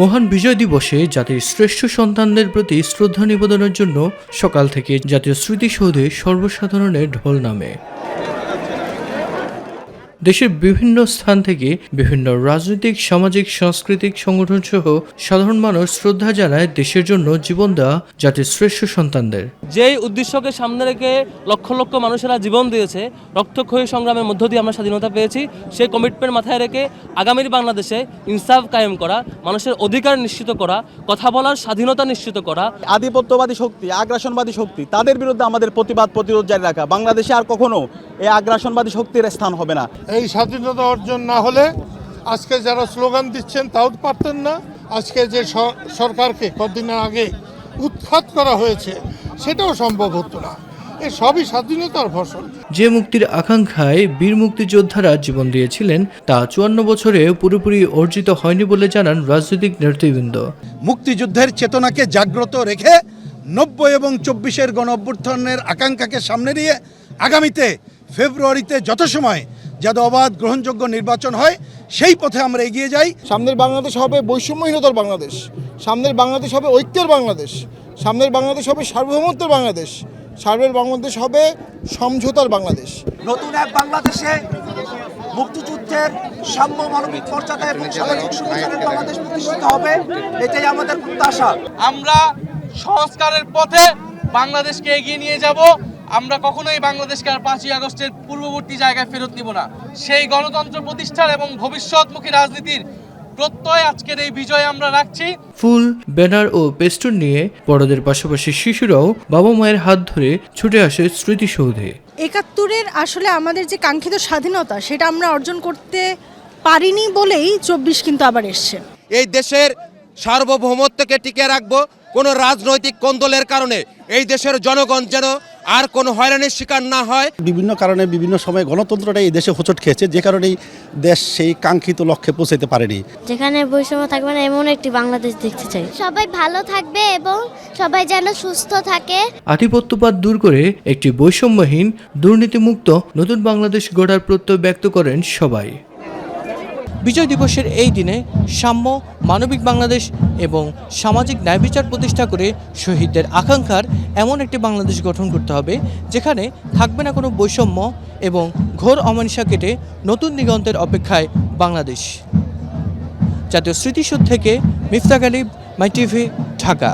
মহান বিজয় দিবসে জাতির শ্রেষ্ঠ সন্তানদের প্রতি শ্রদ্ধা নিবেদনের জন্য সকাল থেকে জাতীয় স্মৃতিসৌধে সর্বসাধারণের ঢোল নামে। দেশের বিভিন্ন স্থান থেকে বিভিন্ন রাজনৈতিক, সামাজিক, সাংস্কৃতিক সংগঠন সহ সাধারণ মানুষ শ্রদ্ধা জানায় দেশের জন্য জীবন দেওয়া জাতির শ্রেষ্ঠ সন্তানদের। যেই উদ্দেশ্যকে সামনে রেখে লক্ষ লক্ষ মানুষেরা জীবন দিয়েছে, রক্তক্ষয়ী সংগ্রামের মধ্য দিয়ে আমরা স্বাধীনতা পেয়েছি, সেই কমিটমেন্ট মাথায় রেখে আগামীর বাংলাদেশে ইনসাফ কায়েম করা, মানুষের অধিকার নিশ্চিত করা, কথা বলার স্বাধীনতা নিশ্চিত করা। আধিপত্যবাদী শক্তি, আগ্রাসনবাদী শক্তি, তাদের বিরুদ্ধে আমাদের প্রতিরোধ জারি রাখা। বাংলাদেশে আর কখনো এই আগ্রাসনবাদী শক্তির স্থান হবে না। এই স্বাধীনতা অর্জন না হলে আজকে যারা স্লোগান দিচ্ছেন তাও পারতেন না। আজকে যে সরকারকে কদিনের আগে উৎখাত করা হয়েছে সেটাও সম্ভব হতো না। এ সবই স্বাধীনতার ফসল। যে মুক্তির আকাঙ্ক্ষায় বীর মুক্তিযোদ্ধারা জীবন দিয়েছিলেন তা ৫৪ বছরে পুরোপুরি অর্জিত হয়নি বলে জানান রাজনৈতিক নেতৃবৃন্দ। মুক্তিযুদ্ধের চেতনাকে জাগ্রত রেখে ৯০ এবং ২৪-এর গণ-অভ্যুত্থানের আকাঙ্ক্ষাকে সামনে নিয়ে আগামীতে ফেব্রুয়ারিতে যথাসময় যাতে অবাধ গ্রহণযোগ্য নির্বাচন হয় সেই পথে আমরা এগিয়ে যাই। সামনের বাংলাদেশ হবে বৈষম্যহীনতার বাংলাদেশ, সামনের বাংলাদেশ হবে ঐক্যের বাংলাদেশ, সামনের বাংলাদেশ হবে সার্বভৌমত্বের বাংলাদেশ, সামনের বাংলাদেশ হবে সমঝোতার বাংলাদেশ। নতুন এক বাংলাদেশে মুক্তিযুদ্ধের সাম্য, মানবিক মর্যাদা এবং সামাজিক সুবিচারের বাংলাদেশ প্রতিষ্ঠিত হবে, এটাই আমাদের প্রত্যাশা। আমরা সংস্কারের পথে বাংলাদেশকে এগিয়ে নিয়ে যাব। আমরা কখনোই বাংলাদেশকে আর ৫ই আগস্টের পূর্ববর্তী জায়গায় ফেরত নিব না। সেই গণতন্ত্র প্রতিষ্ঠার এবং ভবিষ্যৎমুখী রাজনীতির প্রত্যয় আজকের এই বিজয় আমরা রাখছি। ফুল, ব্যানার ও পেস্টুন নিয়ে বড়দের পাশাপাশি শিশুরাও বাবা মায়ের হাত ধরে ছুটে আসে স্মৃতিসৌধে। ৭১-এর আসলে আমাদের যে কাঙ্ক্ষিত স্বাধীনতা সেটা আমরা অর্জন করতে পারিনি বলেই ২৪ কিন্তু আবার এসছে। এই দেশের সার্বভৌমত্বকে টিকে রাখবো। কোনো রাজনৈতিক কোন্দলের কারণে এই দেশের জনগণ যেন আর কোনো হয়রানির শিকার না হয়। বিভিন্ন কারণে বিভিন্ন সময় গণতন্ত্রটা এই দেশে হোঁচট খেয়েছে, যে কারণেই দেশ সেই কাঙ্ক্ষিত লক্ষ্যে পৌঁছাতে পারেনি। যেখানে বৈষম্য থাকবে না এমন একটি বাংলাদেশ দেখতে চাই। সবাই ভালো থাকবে এবং সবাই যেন সুস্থ থাকে। আধিপত্যবাদ দূর করে একটি বৈষম্যহীন, দুর্নীতিমুক্ত নতুন বাংলাদেশ গড়ার প্রত্যয় ব্যক্ত করেন সবাই। বিজয় দিবসের এই দিনে সাম্য, মানবিক বাংলাদেশ এবং সামাজিক ন্যায়বিচার প্রতিষ্ঠা করে শহীদদের আকাঙ্ক্ষার এমন একটি বাংলাদেশ গঠন করতে হবে যেখানে থাকবে না কোনো বৈষম্য এবং ঘোর অমানিসা কেটে নতুন দিগন্তের অপেক্ষায় বাংলাদেশ। জাতীয় স্মৃতিসৌধ থেকে মিফতাক আলী, মাই টিভি, ঢাকা।